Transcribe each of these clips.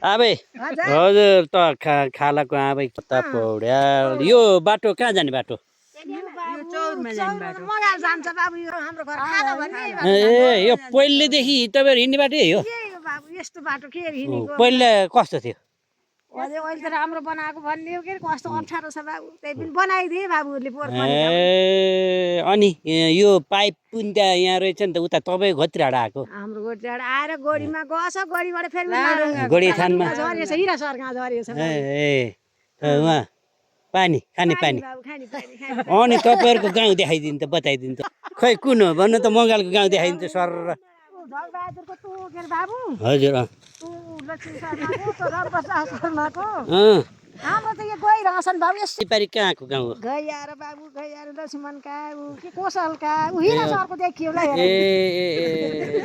आबै हजुर त खालाको आबै त पौड्याल यो बाटो कहाँ जाने बाटो ए यो पहिलेदेखि तपाईँहरू हिँड्ने बाटो हो यस्तो बाटो के हिँडेको पहिला कस्तो थियो अहिले त राम्रो बनाएको भन्ने हो के कस्तो अप्ठ्यारो छ बाबु त्यही पनि बनाइदिए बाबुहरूले पोहोर ए अनि यो पाइप पनि त्यहाँ यहाँ रहेछ नि त उता तपाईँ घोत्रिहाड आएको हाम्रो गोठबाट आएर गोडीमा गछ गोडीबाट फेरि गोडीथानमा झरेछ हिरा सरकहाँ झरेछ ए उहाँ पानी खाने पानी बाबु खाने पानी अनि तपाईँहरूको गाउँ देखाइदिनु त बताइदिनु त खै कुन हो भन्नु त मङ्गालको गाउँ देखाइदिनु त सर धनबहादुरको तँ के अरे बाबु हजुर तँ लक्ष्मी शर्माको तँ रामप्रसाद शर्माको अँ हाम्रो त यो गइरहेछन् बाबु यस नेपाली कहाँको गाउँ हो गइआएर बाबु गइआएर लक्ष्मणका ऊ के कोसलका ऊ हिरा सरको देखियो ल ए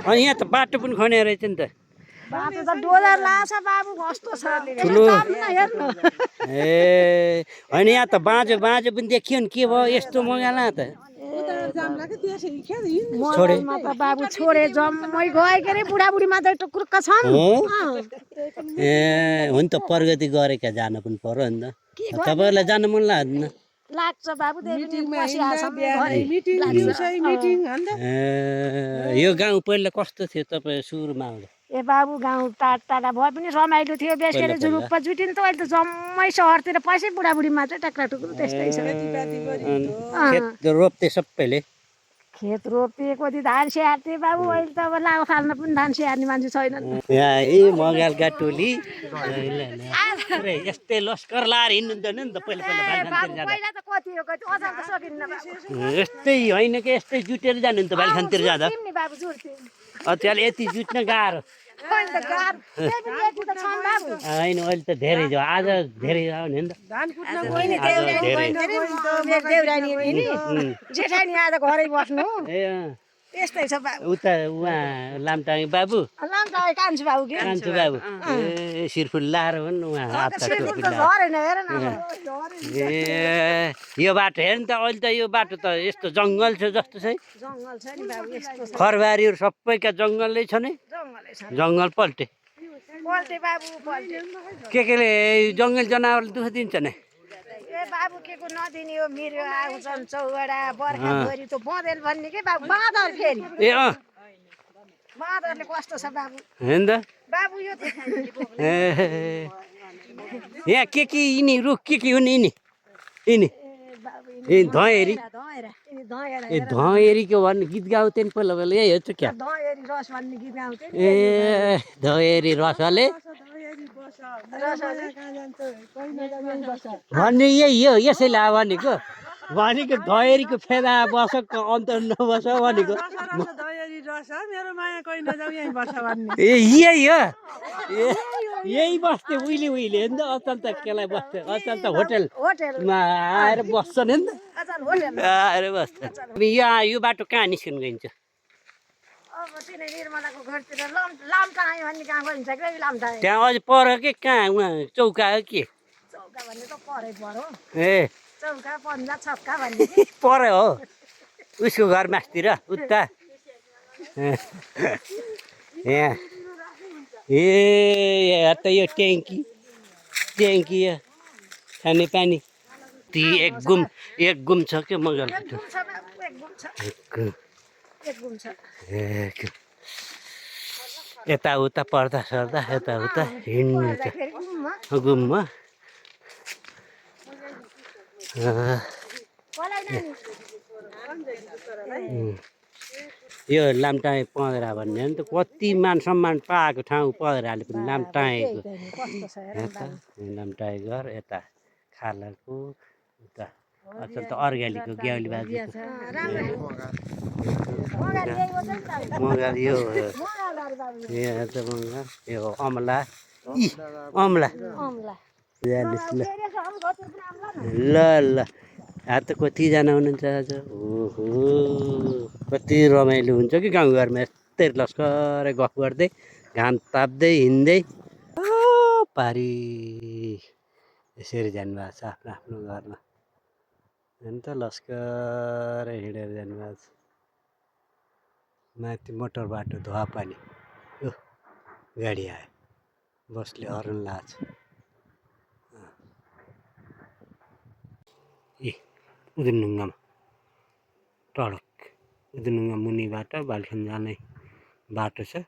अनि यहाँ त बाटो पनि खन्या रहेछ नि त बाटो त डोलर लाछ बाबु कस्तो छ ठुलो हेर्नु ए होइन यहाँ त बाँझो बाँझो पनि देखियो नि के भयो यस्तो मगाला त मोबाइलमा त बाबु छोडे जम्मै गयो के अरे बुढाबुढीमा त टुक्रुक्क छन् ए हो नि त प्रगति गरेका जानु पनि पर्यो नि त तपाईँहरूलाई जानु मन लाग्दैन लाग्छ बाबु यो गाउँ पहिला कस्तो थियो तपाईँ सुरुमा आउँदा ए बाबु गाउँ टाढा भए पनि रमाइलो थियो बेस गरी जुरुप्प जुटिन् त अहिले त जम्मै सहरतिर पैसै बुढाबुढीमा चाहिँ टाक्रा टुक्रो त्यस्तै छ खेत रोप्थे सबैले खेत रोप्थे कति धान स्याहार्थे बाबु अहिले त अब लाउ फाल्न पनि धान स्याहार्ने मान्छे छैनन् यहाँ ए मगालका टोली यस्तै लस्कर लाएर हिँड्नुहुन्थ्यो नि त पहिला पहिला त कति हो कति अझ त सकिन्न यस्तै होइन कि यस्तै जुटेर जानुहुन्थ्यो बालखानतिर जाँदा बाबु जुट्थ्यो त्यहाँ यति जुट्न गाह्रो होइन अहिले त धेरै छ आज धेरै आउने नि त जेठानी आज घरै बस्नु ए त्यस्तै छ बाबु उता उहाँ लामटाङ बाबु कान्छु बाबु के कान्छु बाबु ए शिरफुल लाएर हो नि उहाँ हातमा टोपी लाएर ए यो बाटो हेर्नु त अहिले त यो बाटो त यस्तो जङ्गल छ जस्तो छ जङ्गल छ नि बाबु यस्तो खरबारीहरू सबैका जङ्गलै छ नि जङ्गल पल्टे पल्टे बाबु पल्टे केले जङ्गल जनावरले दुःख दिन्छ नि ए बाबु के को नदिने हो मिर्ग आउँछन् चौवडा बर्खा गरी त बँदेल भन्ने के बाबु बाँदर फेरि ए बाँदरले कस्तो छ बाबु हेर्नु त बाबु यो ए यहाँ के यिनी रुख के हुने यिनी यिनी ए धएरी ए धएरीको भन्ने गीत गाउँथे नि पहिला पहिला यही हो त क्या धएरी रस भन्ने गीत गाउँथे ए धएरी रसले भन्ने यही हो यसैले भनेको भनेको धएरीको फेदा बसको अन्त नबस भनेको ए यही हो यही बस्थे उहिले हेर्नु त अचल त केलाई बस्थे अचल त होटेलमा आएर बस्छन् नि त आएर बस्छ यो बाटो कहाँ निस्किनु गइन्छ त्यहाँ अझ पर के कहाँ उहाँ चौका हो के ए पर हो उसको घर मासतिर उता यहाँ ए त यो ट्याङ्की खाने पानी ती एक गुम छ क्या मगर यताउता पर्दा सर्दा यताउता हिँड्नु गुममा यो लामटाङ पँधरा भन्ने हो नि त कति मान सम्मान पाएको ठाउँ पँधराले पनि लामटाङेको लामटाङ घर यता खालाको उता अचल त अर्ग्यालीको ग्याउली बाजु मगाल यो यहाँ त मगाल यो अमला अमला ल ल त कतिजना हुनुहुन्छ आज ओहो कति रमाइलो हुन्छ कि गाउँघरमा यस्तै लस्करै गफ गर्दै घाम ताप्दै हिँड्दै पारी यसरी जानुभएको छ आफ्नो आफ्नो घरमा अन्त लस्करै हिँडेर जानुभएको छ माथि मोटर बाटो धुवा पानी गाडी आयो बसले हर्न लाछ ए उदिनढुङ्गामा टडक उदिनढुङ्गा मुनिबाट भालखन जाने बाटो छ